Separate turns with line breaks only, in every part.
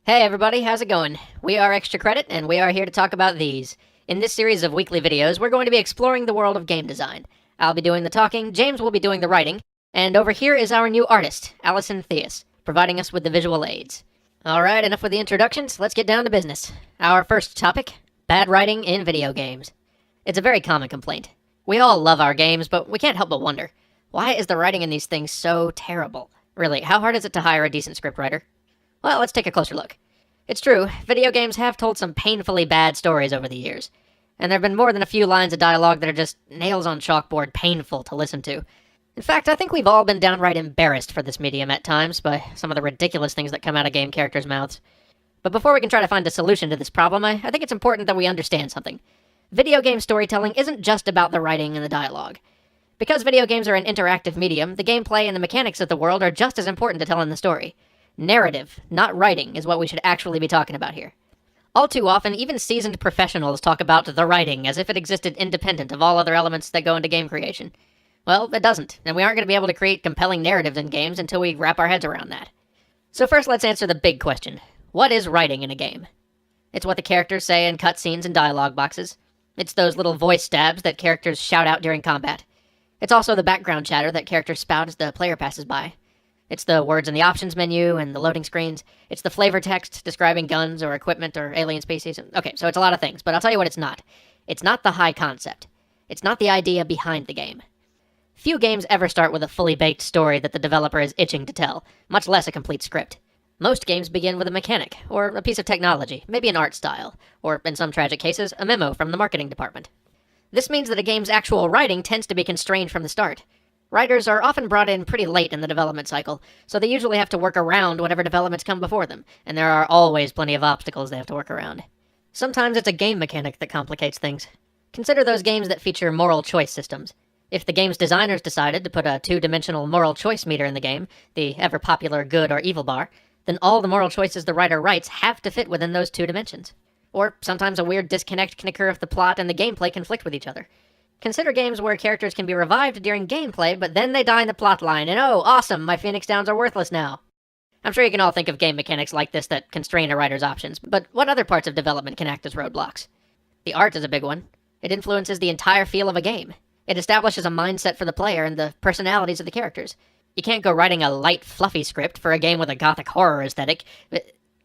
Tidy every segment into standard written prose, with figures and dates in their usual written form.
Hey everybody, how's it going? We are Extra Credit, and we are here to talk about these. In this series of weekly videos, we're going to be exploring the world of game design. I'll be doing the talking, James will be doing the writing, and over here is our new artist, Allison Theus, providing us with the visual aids. Alright, enough with the introductions, let's get down to business. Our first topic, bad writing in video games. It's a very common complaint. We all love our games, but we can't help but wonder, why is the writing in these things so terrible? Really, how hard is it to hire a decent scriptwriter? Well, let's take a closer look. It's true, video games have told some painfully bad stories over the years, and there have been more than a few lines of dialogue that are just nails on chalkboard painful to listen to. In fact, I think we've all been downright embarrassed for this medium at times by some of the ridiculous things that come out of game characters' mouths. But before we can try to find a solution to this problem, I think it's important that we understand something. Video game storytelling isn't just about the writing and the dialogue. Because video games are an interactive medium, the gameplay and the mechanics of the world are just as important to telling the story. Narrative, not writing, is what we should actually be talking about here. All too often, even seasoned professionals talk about the writing as if it existed independent of all other elements that go into game creation. Well, it doesn't, and we aren't going to be able to create compelling narratives in games until we wrap our heads around that. So first, let's answer the big question. What is writing in a game? It's what the characters say in cutscenes and dialogue boxes. It's those little voice stabs that characters shout out during combat. It's also the background chatter that characters spout as the player passes by. It's the words in the options menu and the loading screens. It's the flavor text describing guns or equipment or alien species. Okay, so it's a lot of things, but I'll tell you what it's not. It's not the high concept. It's not the idea behind the game. Few games ever start with a fully baked story that the developer is itching to tell, much less a complete script. Most games begin with a mechanic, or a piece of technology, maybe an art style, or, in some tragic cases, a memo from the marketing department. This means that a game's actual writing tends to be constrained from the start. Writers are often brought in pretty late in the development cycle, so they usually have to work around whatever developments come before them, and there are always plenty of obstacles they have to work around. Sometimes it's a game mechanic that complicates things. Consider those games that feature moral choice systems. If the game's designers decided to put a two-dimensional moral choice meter in the game, the ever-popular good or evil bar, then all the moral choices the writer writes have to fit within those two dimensions. Or sometimes a weird disconnect can occur if the plot and the gameplay conflict with each other. Consider games where characters can be revived during gameplay, but then they die in the plotline, and oh, awesome, my Phoenix Downs are worthless now. I'm sure you can all think of game mechanics like this that constrain a writer's options, but what other parts of development can act as roadblocks? The art is a big one. It influences the entire feel of a game. It establishes a mindset for the player and the personalities of the characters. You can't go writing a light, fluffy script for a game with a gothic horror aesthetic.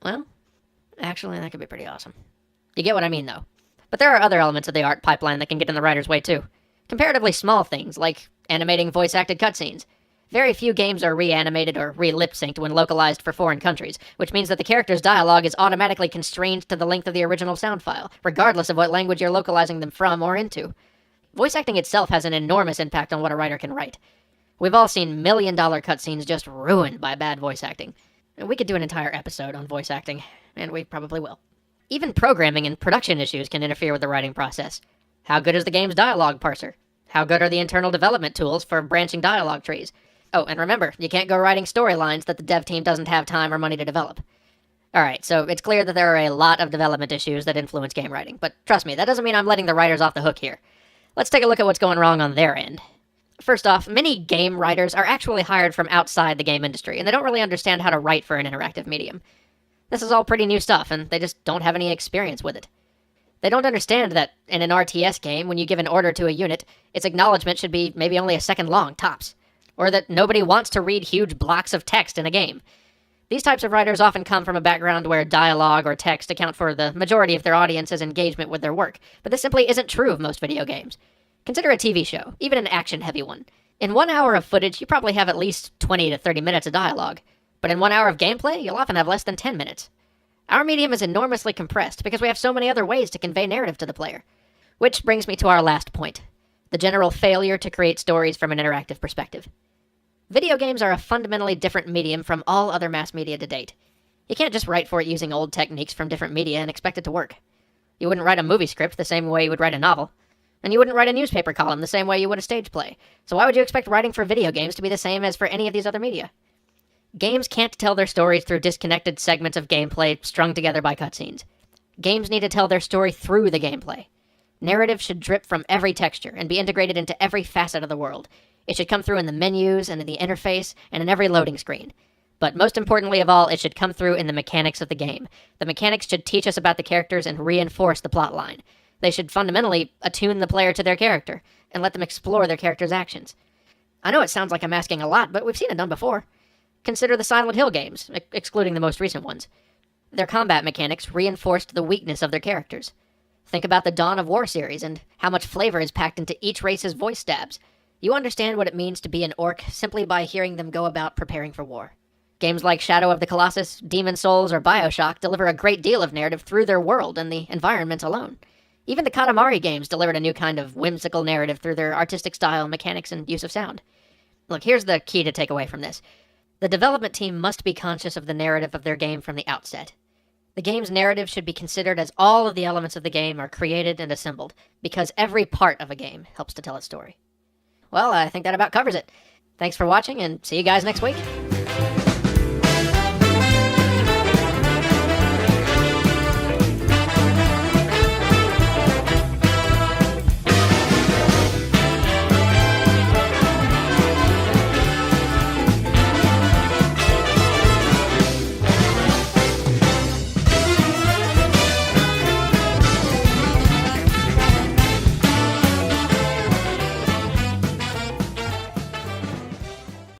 Well, actually, that could be pretty awesome. You get what I mean, though. But there are other elements of the art pipeline that can get in the writer's way, too. Comparatively small things, like animating voice-acted cutscenes. Very few games are reanimated or re-lip-synced when localized for foreign countries, which means that the character's dialogue is automatically constrained to the length of the original sound file, regardless of what language you're localizing them from or into. Voice acting itself has an enormous impact on what a writer can write. We've all seen million-dollar cutscenes just ruined by bad voice acting. We could do an entire episode on voice acting, and we probably will. Even programming and production issues can interfere with the writing process. How good is the game's dialogue parser? How good are the internal development tools for branching dialogue trees? Oh, and remember, you can't go writing storylines that the dev team doesn't have time or money to develop. Alright, so it's clear that there are a lot of development issues that influence game writing, but trust me, that doesn't mean I'm letting the writers off the hook here. Let's take a look at what's going wrong on their end. First off, many game writers are actually hired from outside the game industry, and they don't really understand how to write for an interactive medium. This is all pretty new stuff, and they just don't have any experience with it. They don't understand that in an RTS game, when you give an order to a unit, its acknowledgement should be maybe only a second long, tops. Or that nobody wants to read huge blocks of text in a game. These types of writers often come from a background where dialogue or text account for the majority of their audience's engagement with their work, but this simply isn't true of most video games. Consider a TV show, even an action-heavy one. In 1 hour of footage, you probably have at least 20 to 30 minutes of dialogue. But in 1 hour of gameplay, you'll often have less than 10 minutes. Our medium is enormously compressed because we have so many other ways to convey narrative to the player. Which brings me to our last point, the general failure to create stories from an interactive perspective. Video games are a fundamentally different medium from all other mass media to date. You can't just write for it using old techniques from different media and expect it to work. You wouldn't write a movie script the same way you would write a novel. And you wouldn't write a newspaper column the same way you would a stage play. So why would you expect writing for video games to be the same as for any of these other media? Games can't tell their stories through disconnected segments of gameplay strung together by cutscenes. Games need to tell their story through the gameplay. Narrative should drip from every texture and be integrated into every facet of the world. It should come through in the menus and in the interface and in every loading screen. But most importantly of all, it should come through in the mechanics of the game. The mechanics should teach us about the characters and reinforce the plot line. They should fundamentally attune the player to their character and let them explore their character's actions. I know it sounds like I'm asking a lot, but we've seen it done before. Consider the Silent Hill games, excluding the most recent ones. Their combat mechanics reinforced the weakness of their characters. Think about the Dawn of War series and how much flavor is packed into each race's voice stabs. You understand what it means to be an orc simply by hearing them go about preparing for war. Games like Shadow of the Colossus, Demon's Souls, or Bioshock deliver a great deal of narrative through their world and the environment alone. Even the Katamari games delivered a new kind of whimsical narrative through their artistic style, mechanics, and use of sound. Look, here's the key to take away from this. The development team must be conscious of the narrative of their game from the outset. The game's narrative should be considered as all of the elements of the game are created and assembled, because every part of a game helps to tell its story. Well, I think that about covers it. Thanks for watching, and see you guys next week.